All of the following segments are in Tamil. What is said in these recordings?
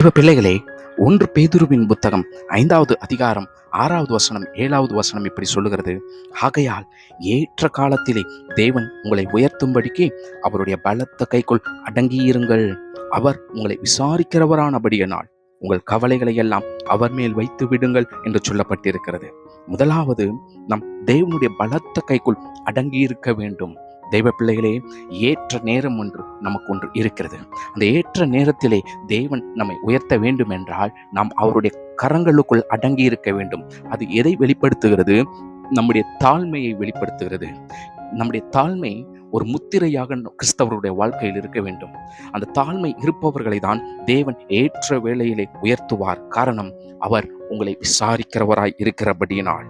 பிள்ளைகளே, 1 பேதுருவின் புத்தகம் 5வது அதிகாரம் 6வது வசனம் 7வது வசனம் இப்படி சொல்லுகிறது. ஆகையால் ஏற்ற காலத்திலே தேவன் உங்களை உயர்த்தும்படிக்கு அவருடைய பலத்த கைக்குள் அடங்கியிருங்கள். அவர் உங்களை விசாரிக்கிறவரானபடியினால் உங்கள் கவலைகளை எல்லாம் அவர் மேல் வைத்து விடுங்கள் என்று சொல்லப்பட்டிருக்கிறது. முதலாவது, நம் தேவனுடைய பலத்த கைக்குள் அடங்கியிருக்க வேண்டும். தெய்வ பிள்ளைகளே, ஏற்ற நேரம் நமக்கு ஒன்று இருக்கிறது. அந்த ஏற்ற நேரத்திலே தேவன் நம்மை உயர்த்த வேண்டும் என்றால் நாம் அவருடைய கரங்களுக்குள் அடங்கி இருக்க வேண்டும். அது எதை வெளிப்படுத்துகிறது? நம்முடைய தாழ்மையை வெளிப்படுத்துகிறது. நம்முடைய தாழ்மை ஒரு முத்திரையாக கிறிஸ்தவருடைய வாழ்க்கையில் இருக்க வேண்டும். அந்த தாழ்மை இருப்பவர்களை தான் தேவன் ஏற்ற வேளையிலே உயர்த்துவார். காரணம், அவர் உங்களை விசாரிக்கிறவராய் இருக்கிறபடியினால்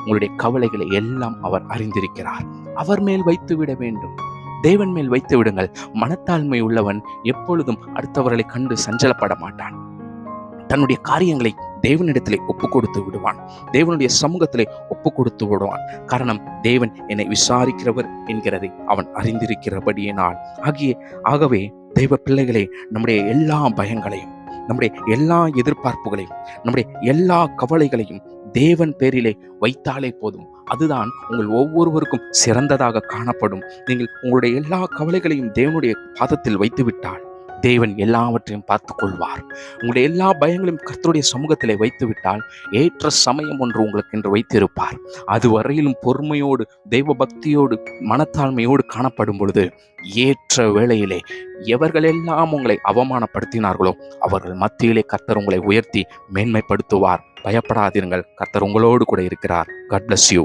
உங்களுடைய கவலைகளை எல்லாம் அவர் அறிந்திருக்கிறார். அவர் மேல் வைத்து விட வேண்டும். தேவன் மேல் வைத்து விடுங்கள். மனத்தாழ்மை உள்ளவன் எப்பொழுதும் அடுத்தவர்களை கண்டு சஞ்சலப்பட மாட்டான். தன்னுடைய காரியங்களை தேவனிடத்திலே ஒப்பு கொடுத்து விடுவான். தேவனுடைய சமூகத்திலே ஒப்பு கொடுத்து விடுவான். காரணம், தேவன் என்னை விசாரிக்கிறவர் என்கிறதை அவன் அறிந்திருக்கிறபடியினால். ஆகவே தெய்வ பிள்ளைகளே, நம்முடைய எல்லா பயங்களையும், நம்முடைய எல்லா எதிர்பார்ப்புகளையும், நம்முடைய எல்லா கவலைகளையும் தேவன் பேரிலே வைத்தாலே போதும். அதுதான் உங்கள் ஒவ்வொருவருக்கும் சிறந்ததாக காணப்படும். நீங்கள் உங்களுடைய எல்லா கவலைகளையும் தேவனுடைய பாதத்தில் வைத்துவிட்டால் தேவன் எல்லாவற்றையும் பார்த்து கொள்வார். உங்களுடைய எல்லா பயங்களையும் கர்த்தருடைய சமூகத்திலே வைத்து விட்டால் ஏற்ற சமயம் ஒன்று உங்களுக்கு என்று வைத்திருப்பார். அதுவரையிலும் பொறுமையோடு, தெய்வ பக்தியோடு, மனத்தாழ்மையோடு காணப்படும் பொழுது ஏற்ற வேளையிலே எவர்களெல்லாம் உங்களை அவமானப்படுத்தினார்களோ அவர்கள் மத்தியிலே கர்த்தர் உங்களை உயர்த்தி மேன்மைப்படுத்துவார். பயப்படாதீர்கள், கர்த்தர் உங்களோடு கூட இருக்கிறார். God bless you.